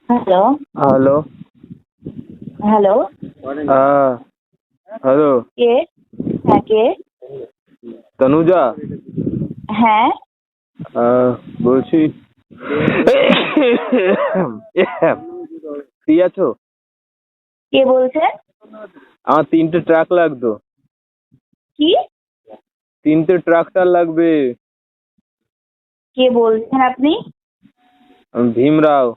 Hello hello. Hello হ্যাঁ, hello. কে? হ্যাঁ, কে? তনুজা? হ্যাঁ, বলছি ফ্রি আছো? কে বলছেন? আমার 3টে ট্রাক লাগতো। কি? 3টে ট্রাক্টর লাগবে। কে বলছেন আপনি? আমি ভীমরাও।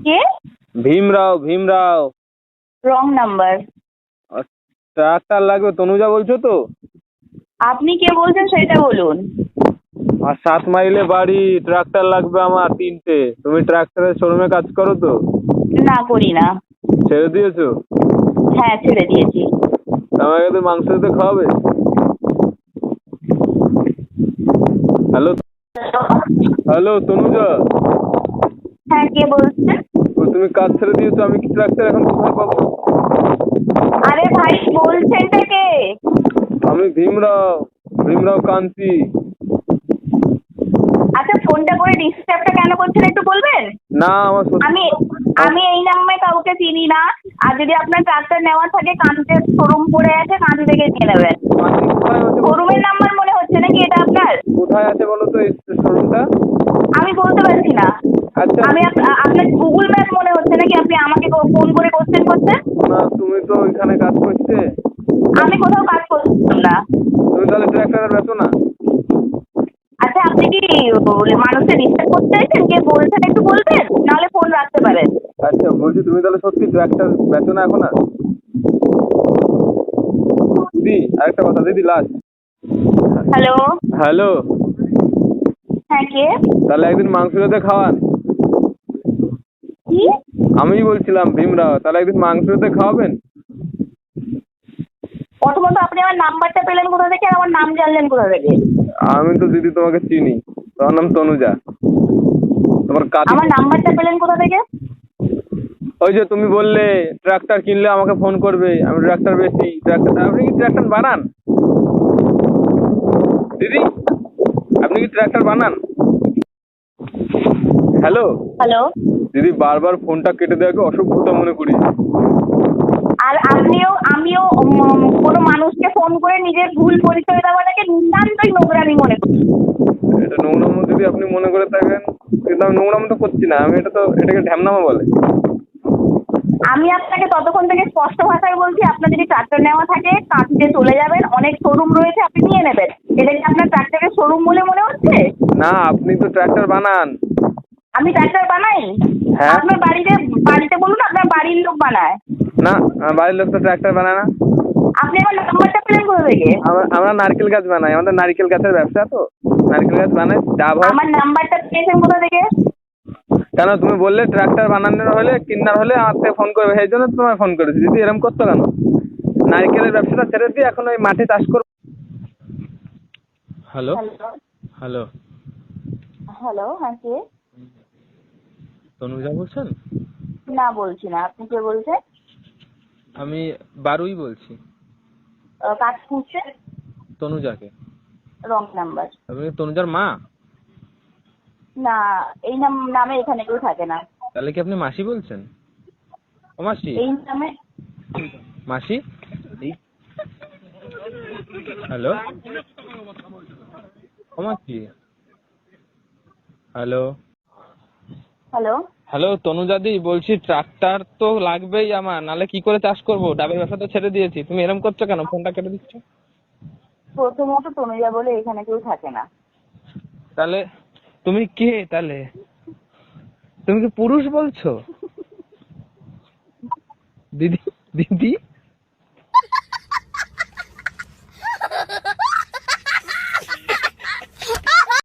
কে? ভীমরাও। Wrong number. ট্রাক্টর লাগবে, তনুজা বলছো তো? আপনি কে বলছেন সেটা বলুন। আর 7 মাইলে বাড়ি, ট্রাক্টর লাগবে আমার 3টে। তুমি ট্রাক্টরের শোরুমে কাজ করো তো? না, করি না। ছেড়ে দিয়েছো? হ্যাঁ, ছেড়ে দিয়েছি। আমাকে তো মাংস দিতে খাওয়াবে। Hello hello Tanuja? হ্যাঁ, কে বলছেন? তুমি কাজ ছেড়ে দিয়েছো, আমি কি ট্রাক্টর এখন কোথায় পাবো? আরে ভাই, বলছেনটা কে? আমি ভীমরাও কান্তি। আচ্ছা, ফোনটা করে ডিস্টার্বটা কেন করছেন একটু বলবেন? না, আমার আমি আমি এই নামে কাউকে চিনি না। আর যদি আপনার ট্রাক্টর নেওয়ার থাকে, কাঁদিতে শোরুম পড়ে আছে, কাঁদি থেকে নিয়ে নেবেন। শোরুমের নাম্বার মনে হচ্ছে নাকি এটা আপনার? কোথায় আছে বলো তো এই শোরুমটা? আমি বলতে পারছি না। আচ্ছা। আমি আপনার গুগল ম্যাপ মনে হচ্ছে নাকি আপনি আমাকে ফোন করে কোশ্চেন করছেন? না, তুমি তো ওইখানে কাজ করছে। আমি কোথাও কাজ করতাম না। তুমি তাহলে ট্রাক্টরের বেচো না? আচ্ছা, আপনি কি মানুষকে ডিস্টার্ব করতে চাইছেন? কে বলছেন একটু বলবেন, নাহলে ফোন রাখতে পারেন। আচ্ছা, বলছি তুমি তাহলে সত্যি ট্রাক্টর বেচো না এখন আর? দিদি, আরেকটা কথা দিদি, লাস্ট। হ্যালো। হ্যালো। হ্যাঁ, কে? তাহলে একদিন মাংস দিতে খাওয়ান। কি? আমি বলছিলাম ভীমরাও, তাহলে একদিন মাংস দিতে খাওয়াবেন? প্রথমত আপনি আমার নাম্বারটা পেলেন কোথা থেকে, আর আমার নাম জানলেন কোথা থেকে? আমি তো দিদি তোমাকে চিনি, তোমার নাম তনুজা। তোমার কাকি। আমার নাম্বারটা পেলেন কোথা থেকে? ওই যে তুমি বললে ট্রাক্টর কিনলে আমাকে ফোন করবে, আমি ট্রাক্টর বেচি। আপনি কি ট্রাক্টর বানান দিদি? আপনি কি ট্রাক্টর বানান? Hello hello. দিদি, বারবার ফোনটা কেটে দেওয়াকে অসভ্যতা মনে করি। আর আমিও কোনো মানুষকে ফোন করে নিজের ভুল পরিচয় দেওয়াটাকে নিতান্তই নোংরামি মনে করি। এটা নোংরামো যদি আপনি মনে করে থাকেন, কিন্তু আমি নোংরামো তো করছি না। এটাকে ঢ্যামনামো বলে। আমি আপনাকে ততক্ষণ থেকে স্পষ্ট ভাষায় বলছি, আপনার যদি ট্রাক্টর নেওয়া থাকে কাঁথিতে চলে যাবেন, অনেক শোরুম রয়েছে, আপনি নিয়ে নেবেন। এটা কি আপনার ট্রাক্টরের শোরুম বলে মনে হচ্ছে? না, আপনি তো ট্রাক্টর বানান। আমি ট্রাক্টর বানাই? হ্যাঁ। আপনার বাড়িতে বলুন, আপনার বাড়ির লোক বানায়। না, আমার বাড়ির লোক তো ট্রাক্টর বানায় না। আপনি আমার নাম্বারটা পেলেন কোথা থেকে? আমরা নারকেল গাছ বানাই, আমাদের নারকেল গাছের ব্যবসা তো। নারকেল গাছ বানাই, ডাব হয়। আমার নাম্বারটা পেয়েছেন কোথা থেকে? কেন তুমি বললে ট্রাক্টর বানানোর হলে কিনার হলে আমার থেকে ফোন করবে, সেই জন্য তোমায় ফোন করেছি। দিদি এরকম করতো কেন? নারকেলের ব্যবসাটা ছেড়ে দিয়ে এখন ওই মাঠে চাষ করবো। Hello hello. হ্যালো হ্যালো, হ্যাঁ, কে? তনুজা বলছেন? না, বলছি না। আপনি কে বলছেন? আমি বারুই বলছি। কাজ খুঁজছেন? তনুজাকে। Wrong number. আপনি তনুজার মা? না, এই নামে এখানে কেউ থাকে না। তাহলে কি আপনি মাসি বলছেন? ও মাসি। এই নামে। মাসি। হ্যালো ও মাসি। Hello hello. হ্যালো তনুজাদি, বলছি ট্রাক্টর তো লাগবেই আমার, নালে কি করে চাষ করবো? ডাবের ব্যবসা তো ছেড়ে দিয়েছি। তুমি এরকম করছো কেন? ফোনটা কেটে দিচ্ছ। প্রথমত তনুজা বলে এখানে কেউ থাকে না। তাহলে তুমি কে? তাহলে তুমি কি পুরুষ বলছো দিদি? দিদি